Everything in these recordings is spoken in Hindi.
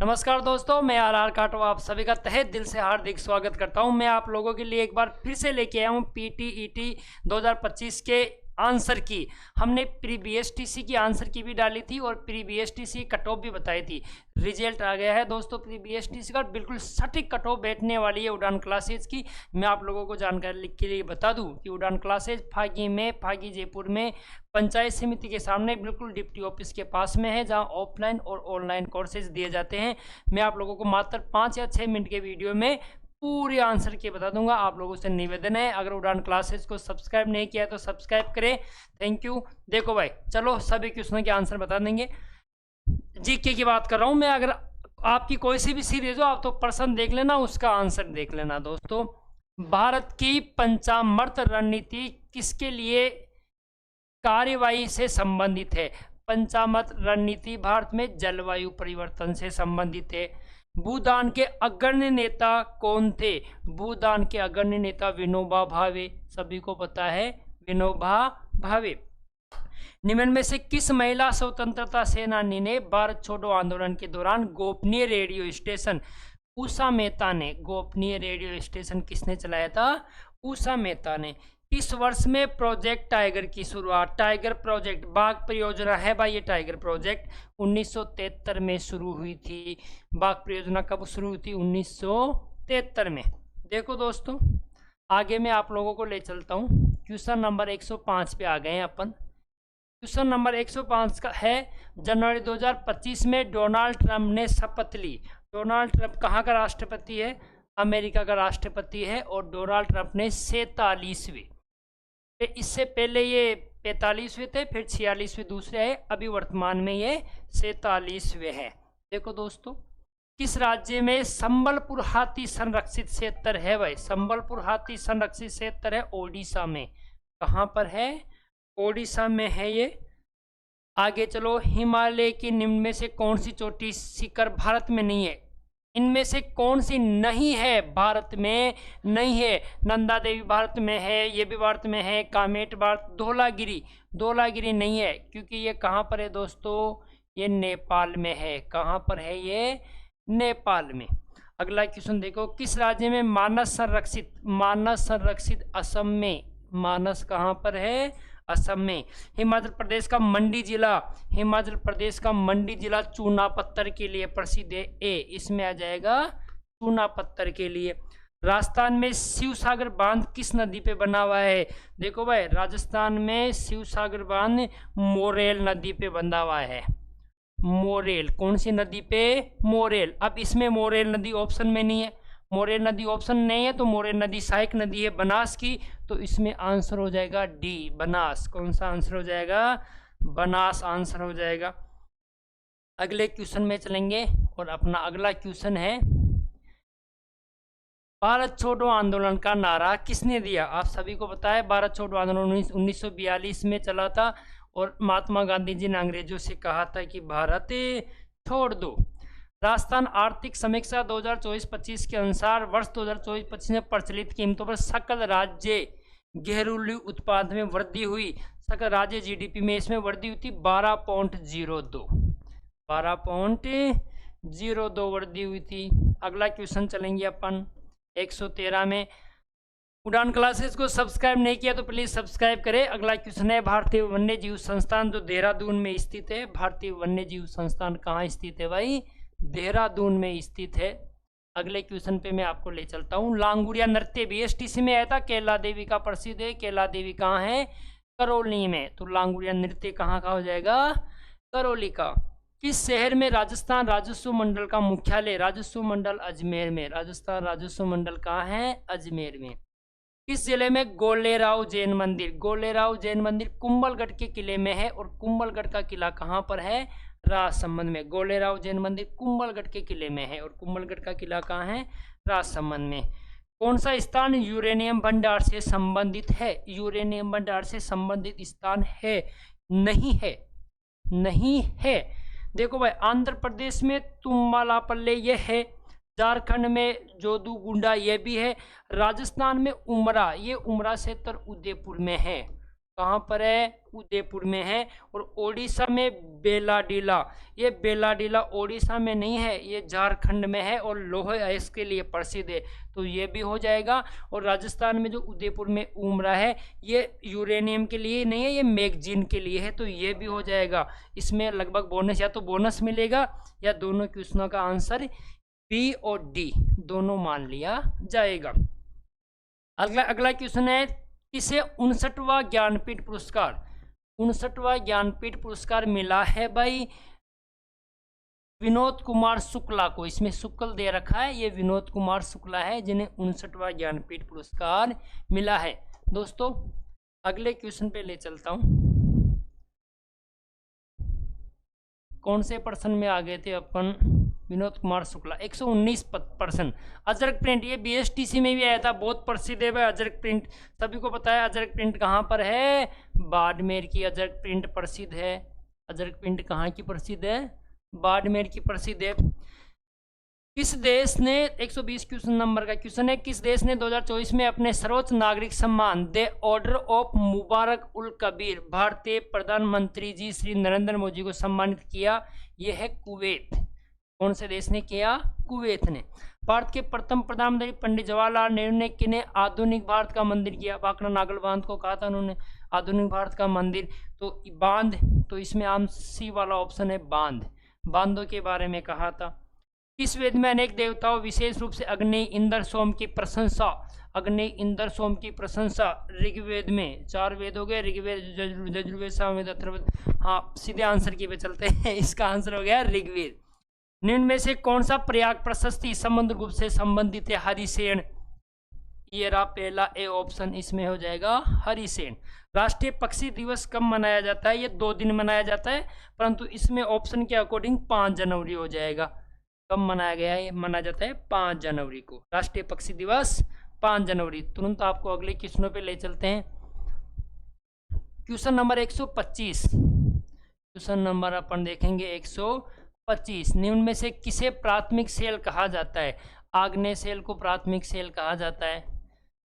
नमस्कार दोस्तों, मैं आर काटो आप सभी का तहे दिल से हार्दिक स्वागत करता हूं। मैं आप लोगों के लिए एक बार फिर से लेके आया हूं पीटीईटी 2025 के आंसर की। हमने प्री बीएसटीसी की आंसर की भी डाली थी और प्री बीएसटीसी कट ऑफ भी बताई थी। रिजल्ट आ गया है दोस्तों प्री बीएसटीसी का, बिल्कुल सटीक कट ऑफ बैठने वाली है उड़ान क्लासेज की। मैं आप लोगों को जानकारी के लिए बता दूं कि उड़ान क्लासेज फागी जयपुर में पंचायत समिति के सामने बिल्कुल डिप्टी ऑफिस के पास में है, जहां ऑफलाइन और ऑनलाइन कोर्सेज दिए जाते हैं। मैं आप लोगों को मात्र 5 या 6 मिनट के वीडियो में पूरे आंसर के बता दूंगा। आप लोगों से निवेदन है, अगर उड़ान क्लासेस को सब्सक्राइब नहीं किया तो सब्सक्राइब करें। Thank you. देखो भाई, चलो सभी क्वेश्चनों के आंसर बता देंगे। जीके की बात कर रहा हूं मैं। अगर आपकी कोई सी भी सीरीज हो, आप तो प्रश्न देख लेना, उसका आंसर देख लेना। दोस्तों, भारत की पंचामर्त रणनीति किसके लिए कार्यवाही से संबंधित है? पंचामत रणनीति भारत में जलवायु परिवर्तन से संबंधित है। भूदान के अग्रणी नेता कौन थे? भूदान के अग्रणी नेता विनोबा भावे, सभी को पता है विनोबा भावे। निम्न में से किस महिला स्वतंत्रता सेनानी ने भारत छोड़ो आंदोलन के दौरान गोपनीय रेडियो स्टेशन? उषा मेहता ने। गोपनीय रेडियो स्टेशन किसने चलाया था? उषा मेहता ने। इस वर्ष में प्रोजेक्ट टाइगर की शुरुआत, टाइगर प्रोजेक्ट बाघ परियोजना है भाई, ये टाइगर प्रोजेक्ट 1973 में शुरू हुई थी। बाघ परियोजना कब शुरू हुई थी? 1973 में। देखो दोस्तों, आगे मैं आप लोगों को ले चलता हूँ। क्वेश्चन नंबर 105 पे आ गए हैं अपन। क्वेश्चन नंबर 105 का है, जनवरी 2025 में डोनाल्ड ट्रंप ने शपथ ली। डोनाल्ड ट्रंप कहाँ का राष्ट्रपति है? अमेरिका का राष्ट्रपति है। और डोनाल्ड ट्रंप ने 47वें, इससे पहले ये 45वें थे, फिर 46वें दूसरे है, अभी वर्तमान में ये 47वें हैं। देखो दोस्तों, किस राज्य में संबलपुर हाथी संरक्षित क्षेत्र है भाई? संबलपुर हाथी संरक्षित क्षेत्र है ओडिशा में। कहाँ पर है? ओडिशा में है ये। आगे चलो, हिमालय की निम्न में से कौन सी चोटी शिखर भारत में नहीं है? इनमें से कौन सी नहीं है? भारत में नहीं है। नंदा देवी भारत में है, ये भी भारत में है। कामेट भारत। धौलागिरी नहीं है, क्योंकि ये कहाँ पर है दोस्तों? ये नेपाल में है। कहाँ पर है ये? नेपाल में। अगला क्वेश्चन देखो, किस राज्य में मानस संरक्षित असम में। मानस कहाँ पर है? असम में। हिमाचल प्रदेश का मंडी जिला चूना पत्थर के लिए प्रसिद्ध है। ए इसमें आ जाएगा चूना पत्थर के लिए। राजस्थान में शिव सागर बांध किस नदी पे बना हुआ है? देखो भाई, राजस्थान में शिव सागर बांध मोरेल नदी पे बंधा हुआ है। मोरेल, कौन सी नदी पे? मोरेल। अब इसमें मोरेल नदी ऑप्शन में नहीं है। मोरेल नदी ऑप्शन नहीं है तो मोरेल नदी सहायक नदी है बनास की, तो इसमें आंसर हो जाएगा डी, बनास। कौन सा आंसर हो जाएगा? बनास आंसर हो जाएगा। अगले क्वेश्चन में चलेंगे और अपना अगला क्वेश्चन है, भारत छोड़ो आंदोलन का नारा किसने दिया? आप सभी को पता है भारत छोड़ो आंदोलन 1942 में चला था और महात्मा गांधी जी ने अंग्रेजों से कहा था कि भारत छोड़ दो। राजस्थान आर्थिक समीक्षा 2024-25 के अनुसार वर्ष 2024-25 में प्रचलित कीमतों पर सकल राज्य घरेलू उत्पाद में वृद्धि हुई। सकल राज्य जीडीपी में इसमें वृद्धि हुई थी 12.02 वृद्धि हुई थी। अगला क्वेश्चन चलेंगे अपन 113 में। उड़ान क्लासेस को सब्सक्राइब नहीं किया तो प्लीज सब्सक्राइब करें। अगला क्वेश्चन है, भारतीय वन्य जीव संस्थान जो देहरादून में स्थित है। भारतीय वन्य जीव संस्थान कहाँ स्थित है भाई? देहरादून में स्थित है। अगले क्वेश्चन पे मैं आपको ले चलता हूँ। लांगुड़िया नृत्य बीएसटीसी में आया था, कैला देवी का प्रसिद्ध है। कैला देवी कहाँ है? करौली में। तो लांगुड़िया नृत्य कहाँ का हो जाएगा? करौली का। किस शहर में राजस्थान राजस्व मंडल का मुख्यालय? राजस्व मंडल अजमेर में। राजस्थान राजस्व मंडल कहाँ है? अजमेर में। किस जिले में गोलेराव जैन मंदिर? गोलेराव जैन मंदिर कुंभलगढ़ के किले में है। और कुंभलगढ़ का किला कहाँ पर है? राजसमंद में। गोलेराव जैन मंदिर कुंभलगढ़ के किले में है और कुंभलगढ़ का किला कहाँ है? राजसमंद में। कौन सा स्थान यूरेनियम भंडार से संबंधित है? यूरेनियम भंडार से संबंधित स्थान है? नहीं है, नहीं है। देखो भाई, आंध्र प्रदेश में तुम्बालापल्ले ये है, झारखंड में जोदूगुंडा ये भी है, राजस्थान में उमरा, ये उमरा क्षेत्र उदयपुर में है। कहाँ पर है? उदयपुर में है। और ओडिशा में बेलाडीला, ये बेलाडीला ओडिशा में नहीं है, ये झारखंड में है और लोहे अयस्क के लिए प्रसिद्ध है, तो ये भी हो जाएगा। और राजस्थान में जो उदयपुर में उमरा है, ये यूरेनियम के लिए नहीं है, ये मैगजीन के लिए है, तो ये भी हो जाएगा। इसमें लगभग बोनस, या तो बोनस मिलेगा या दोनों क्वेश्चनों का आंसर बी और डी दोनों मान लिया जाएगा। अगला क्वेश्चन है, किसे 59वां ज्ञानपीठ पुरस्कार, 59वां ज्ञानपीठ पुरस्कार मिला है भाई? विनोद कुमार शुक्ला को, इसमें शुक्ल दे रखा है, ये विनोद कुमार शुक्ला है जिन्हें 59वां ज्ञानपीठ पुरस्कार मिला है। दोस्तों अगले क्वेश्चन पे ले चलता हूं। कौन से पर्सन में आ गए थे अपन? विनोद कुमार शुक्ला 119%। अजरक प्रिंट, ये बीएसटीसी में भी आया था, बहुत प्रसिद्ध है भाई अजरक प्रिंट, सभी को पता है अजरक प्रिंट कहाँ पर है? बाड़मेर की अजरक प्रिंट प्रसिद्ध है। अजरक प्रिंट कहाँ की प्रसिद्ध है? बाड़मेर की प्रसिद्ध है। किस देश ने, 120 क्वेश्चन नंबर का क्वेश्चन है, किस देश ने 2024 में अपने सर्वोच्च नागरिक सम्मान द ऑर्डर ऑफ मुबारक उल कबीर भारतीय प्रधानमंत्री जी श्री नरेंद्र मोदी को सम्मानित किया? यह है कुवैत। कौन से देश ने किया? कुवैत ने। भारत के प्रथम प्रधानमंत्री पंडित जवाहरलाल नेहरू ने किन्हें आधुनिक भारत का मंदिर किया? भाखड़ा नागल बांध को कहा था उन्होंने आधुनिक भारत का मंदिर, तो बांध, तो इसमें आम सी वाला ऑप्शन है बांध, बांधों के बारे में कहा था। किस वेद में अनेक देवताओं विशेष रूप से अग्नि, इंद्र, सोम की प्रशंसा, अग्नि, इंद्र, सोम की प्रशंसा ऋग्वेद में, 4 वेद हो गए, ऋग्वेद, यजुर्वेद, सामवेद, अथर्ववेद। हाँ, सीधे आंसर की पे चलते हैं, इसका आंसर हो गया ऋग्वेद। निम्न में से कौन सा प्रयाग प्रशस्ति समुद्रगुप्त से संबंधित है? हरिसेन, ये रहा पहला ए ऑप्शन, इसमें हो जाएगा हरिसेन। राष्ट्रीय पक्षी दिवस कब मनाया जाता है? ये 2 दिन मनाया जाता है, परंतु इसमें ऑप्शन के अकॉर्डिंग 5 जनवरी हो जाएगा। कब मनाया गया है? मनाया जाता है 5 जनवरी को, राष्ट्रीय पक्षी दिवस 5 जनवरी। तुरंत आपको अगले क्वेश्चनों पे ले चलते हैं। क्वेश्चन नंबर 125, क्वेश्चन नंबर अपन देखेंगे 125। निम्न में से किसे प्राथमिक सेल कहा जाता है? आग्नेय सेल को प्राथमिक सेल कहा जाता है।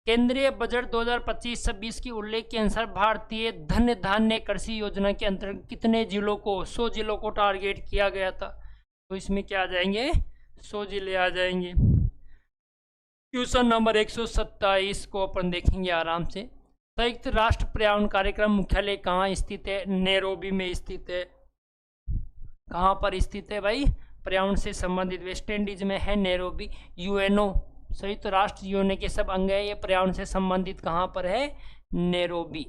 केंद्रीय बजट 2025-26 की उल्लेख के अनुसार भारतीय धन धान्य कृषि योजना के अंतर्गत कितने जिलों को, 100 जिलों को टारगेट किया गया था? तो इसमें क्या आ जाएंगे? 100 जिले आ जाएंगे। क्वेश्चन नंबर 127 को अपन देखेंगे आराम से। संयुक्त राष्ट्र पर्यावरण कार्यक्रम मुख्यालय कहाँ स्थित है? नैरोबी में स्थित है। कहाँ पर स्थित है भाई? पर्यावरण से संबंधित वेस्ट इंडीज में है नैरोबी। यूएनओ, संयुक्त राष्ट्र यूएनओ के सब अंग है, ये पर्यावरण से संबंधित कहाँ पर है? नैरोबी।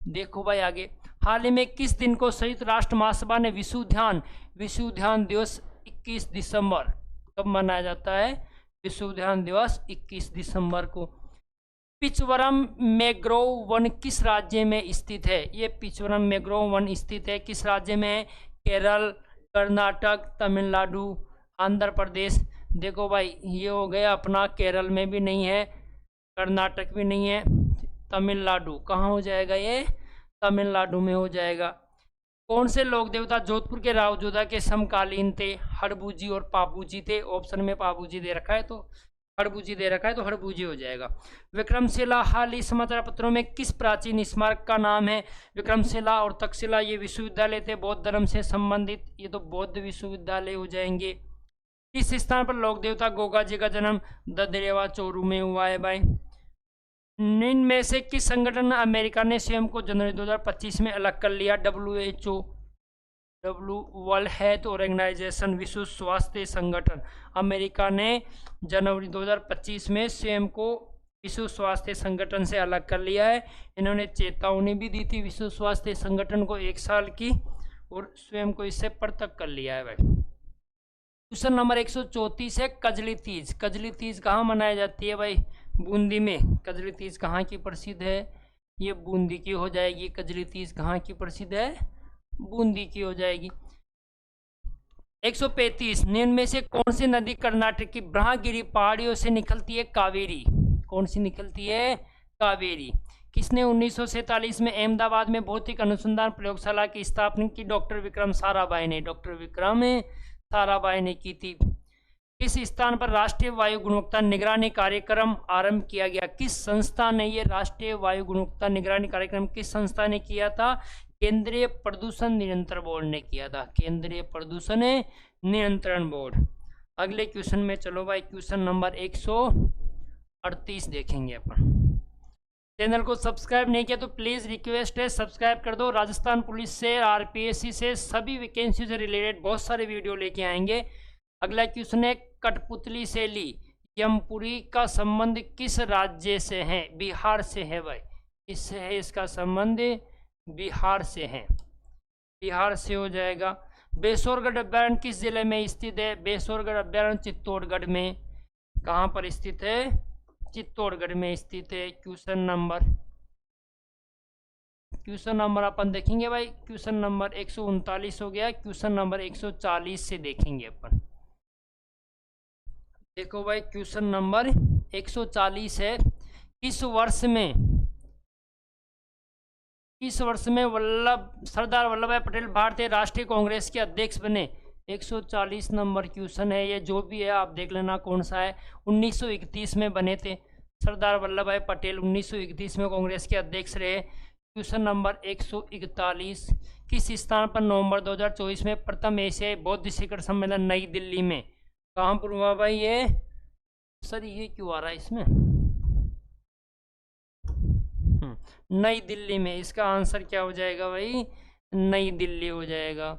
देखो भाई आगे, हाल ही में किस दिन को संयुक्त राष्ट्र महासभा ने विश्व उद्यान दिवस 21 दिसंबर, कब मनाया जाता है विश्व उद्यान दिवस? 21 दिसंबर को। पिचवरम मैंग्रोव वन किस राज्य में स्थित है? ये पिचवरम मैंग्रोव वन स्थित है किस राज्य में? केरल, कर्नाटक, तमिलनाडु, आंध्र प्रदेश। देखो भाई ये हो गया अपना, केरल में भी नहीं है, कर्नाटक भी नहीं है, तमिलनाडु। कहाँ हो जाएगा ये? तमिलनाडु में हो जाएगा। कौन से लोक देवता जोधपुर के राव जोधा के समकालीन थे? हड़बूजी और पापूजी थे। ऑप्शन में पापूजी दे रखा है तो हड़बूजी दे रखा है तो हड़बूजी हो जाएगा। विक्रमशिला हाल ही समाचार पत्रों में किस प्राचीन स्मारक का नाम है? विक्रमशिला और तक्षशिला ये विश्वविद्यालय थे बौद्ध धर्म से संबंधित, ये तो बौद्ध विश्वविद्यालय हो जाएंगे। किस स्थान पर लोक देवता गोगा जी का जन्म? ददरेवा चोरू में हुआ है भाई। निम्न में से किस संगठन अमेरिका ने स्वयं को जनवरी 2025 में अलग कर लिया? WHO, वर्ल्ड हेल्थ ऑर्गेनाइजेशन, विश्व स्वास्थ्य संगठन। अमेरिका ने जनवरी 2025 में स्वयं को विश्व स्वास्थ्य संगठन से अलग कर लिया है। इन्होंने चेतावनी भी दी थी विश्व स्वास्थ्य संगठन को 1 साल की, और स्वयं को इससे पृथक कर लिया है भाई। क्वेश्चन नंबर 134 है कजली तीज। कजली तीज कहाँ मनाई जाती है भाई? बूंदी में। कजली तीज कहाँ की प्रसिद्ध है? ये बूंदी की हो जाएगी। कजली तीज कहाँ की प्रसिद्ध है? बूंदी की हो जाएगी। 135, निम्न में से कौन सी नदी कर्नाटक की ब्रह्मगिरी पहाड़ियों से निकलती है? कावेरी। कौन सी निकलती है? कावेरी। किसने 1947 में अहमदाबाद में भौतिक अनुसंधान प्रयोगशाला की स्थापना की? डॉक्टर विक्रम साराभाई ने। डॉक्टर विक्रम साराभाई ने की थी। किस स्थान पर राष्ट्रीय वायु गुणवत्ता निगरानी कार्यक्रम आरंभ किया गया? किस संस्था ने ये राष्ट्रीय वायु गुणवत्ता निगरानी कार्यक्रम किस संस्था ने किया था? केंद्रीय प्रदूषण नियंत्रण बोर्ड ने किया था, केंद्रीय प्रदूषण नियंत्रण बोर्ड। अगले क्वेश्चन में चलो भाई, क्वेश्चन नंबर 138 देखेंगे अपन। चैनल को सब्सक्राइब नहीं किया तो प्लीज़ रिक्वेस्ट है सब्सक्राइब कर दो। राजस्थान पुलिस से, आरपीएससी से, सभी वैकेंसी से रिलेटेड बहुत सारे वीडियो लेके आएंगे। अगला क्वेश्चन है, कठपुतली शैली यमपुरी का संबंध किस राज्य से है? बिहार से है भाई। किससे है इसका संबंध? बिहार से है, बिहार से हो जाएगा। बेसोरगढ़ अभ्यारण्य किस जिले में स्थित है? बेसोरगढ़ अभ्यारण्य चित्तौड़गढ़ में। कहाँ पर स्थित है? चित्तौड़गढ़ में स्थित है। क्वेश्चन नंबर अपन देखेंगे भाई, क्वेश्चन नंबर 139 हो गया। क्वेश्चन नंबर 140 से देखेंगे अपन। देखो भाई, क्वेश्चन नंबर 140 है, किस वर्ष में सरदार वल्लभ भाई पटेल भारतीय राष्ट्रीय कांग्रेस के अध्यक्ष बने? 140 नंबर क्वेश्चन है ये, जो भी है आप देख लेना कौन सा है। 1931 में बने थे सरदार वल्लभ भाई पटेल, 1931 में कांग्रेस के अध्यक्ष रहे। क्वेश्चन नंबर 141, किस स्थान पर नवंबर 2024 में प्रथम एशियाई बौद्ध शिखर सम्मेलन नई दिल्ली में? कहाँ पर हुआ भाई ये? सर ये क्यों आ रहा है इसमें? नई दिल्ली में। इसका आंसर क्या हो जाएगा भाई? नई दिल्ली हो जाएगा।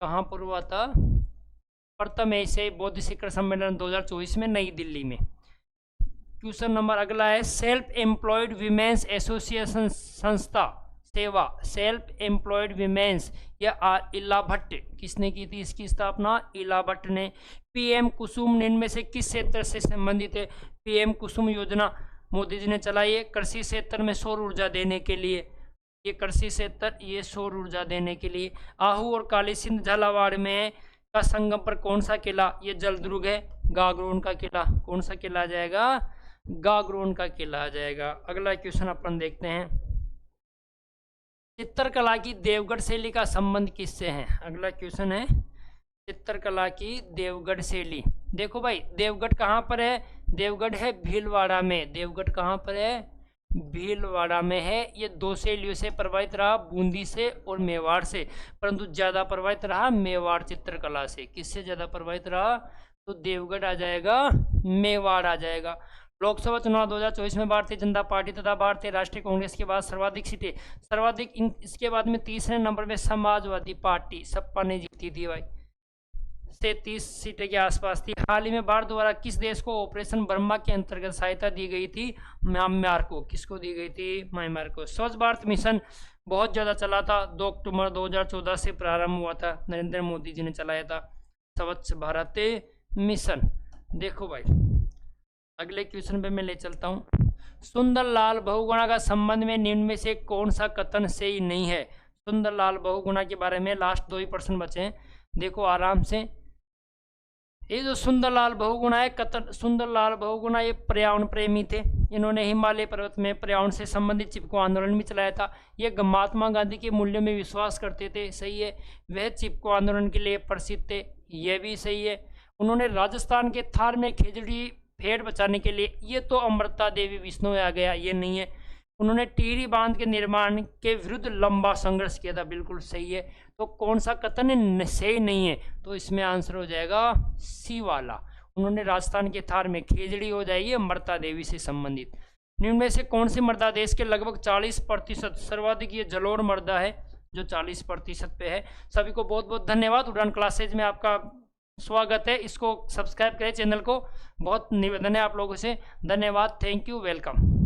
कहाँ पर हुआ था? प्रथम एशियाई बौद्ध शिखर सम्मेलन 2024 में नई दिल्ली में। क्वेश्चन नंबर अगला है, सेल्फ एम्प्लॉयड वीमेंस एसोसिएशन संस्था सेवा, सेल्फ एम्प्लॉयड वीमेंस या इला भट्ट किसने की थी इसकी स्थापना? इला भट्ट ने। पीएम कुसुम इनमें से किस क्षेत्र से संबंधित है? पीएम कुसुम योजना मोदी जी ने चलाई है कृषि क्षेत्र में सौर ऊर्जा देने के लिए। ये कृषि क्षेत्र, ये सौर ऊर्जा देने के लिए। आहू और काली सिंध झालावाड़ में का संगम पर कौन सा किला? ये जलदुर्ग है, गागरोन का किला। कौन सा किला आ जाएगा? गागरोन का किला आ जाएगा। अगला क्वेश्चन अपन देखते हैं, चित्रकला की देवगढ़ शैली का संबंध किससे है? अगला क्वेश्चन है, चित्रकला की देवगढ़ शैली। देखो भाई, देवगढ़ कहाँ पर है? देवगढ़ है भीलवाड़ा में। देवगढ़ कहाँ पर है? भीलवाड़ा में है। ये दो शैलियों से प्रभावित रहा, बूंदी से और मेवाड़ से, परंतु ज़्यादा प्रभावित रहा मेवाड़ चित्रकला से। किससे ज़्यादा प्रभावित रहा? तो देवगढ़ आ जाएगा, मेवाड़ आ जाएगा। लोकसभा चुनाव 2024 में भारतीय जनता पार्टी तथा भारतीय राष्ट्रीय कांग्रेस के बाद सर्वाधिक सीटें, इसके बाद में तीसरे नंबर में समाजवादी पार्टी सपा ने जीती थी भाई, से 30 सीटें के आसपास थी। हाल ही में भारत द्वारा किस देश को ऑपरेशन ब्रह्मा के अंतर्गत सहायता दी गई थी? म्यांमार को। किसको दी गई थी? म्यांमार को। स्वच्छ भारत मिशन बहुत ज़्यादा चला था, 2 अक्टूबर 2014 से प्रारंभ हुआ था, नरेंद्र मोदी जी ने चलाया था स्वच्छ भारत मिशन। देखो भाई, अगले क्वेश्चन पे मैं ले चलता हूँ। सुंदरलाल बहुगुणा का संबंध में निम्न में से कौन सा कथन सही नहीं है? सुंदरलाल बहुगुणा के बारे में लास्ट 2 ही प्रश्न बचे हैं, देखो आराम से। ये जो सुंदरलाल बहुगुणा है, कथन सुंदरलाल बहुगुणा ये पर्यावरण प्रेमी थे। इन्होंने हिमालय पर्वत में पर्यावरण से संबंधित चिपको आंदोलन भी चलाया था। ये महात्मा गांधी के मूल्यों में विश्वास करते थे, सही है। वह चिपको आंदोलन के लिए प्रसिद्ध थे, ये भी सही है। उन्होंने राजस्थान के थार में खेजड़ी भेड़ बचाने के लिए, ये तो अमृता देवी विष्णु आ गया, ये नहीं है। उन्होंने टिहरी बांध के निर्माण के विरुद्ध लंबा संघर्ष किया था, बिल्कुल सही है। तो कौन सा कथन सही नहीं है? तो इसमें आंसर हो जाएगा सी वाला। उन्होंने राजस्थान के थार में खेजड़ी हो जाएगी अमृता देवी से संबंधित। निम्न में से कौन सी मृदा देश के लगभग 40% सर्वाधिक? ये जलोढ़ मृदा है जो 40% पे है। सभी को बहुत बहुत धन्यवाद। उड़ान क्लासेज में आपका स्वागत है। इसको सब्सक्राइब करें चैनल को, बहुत निवेदन है आप लोगों से। धन्यवाद, थैंक यू, वेलकम।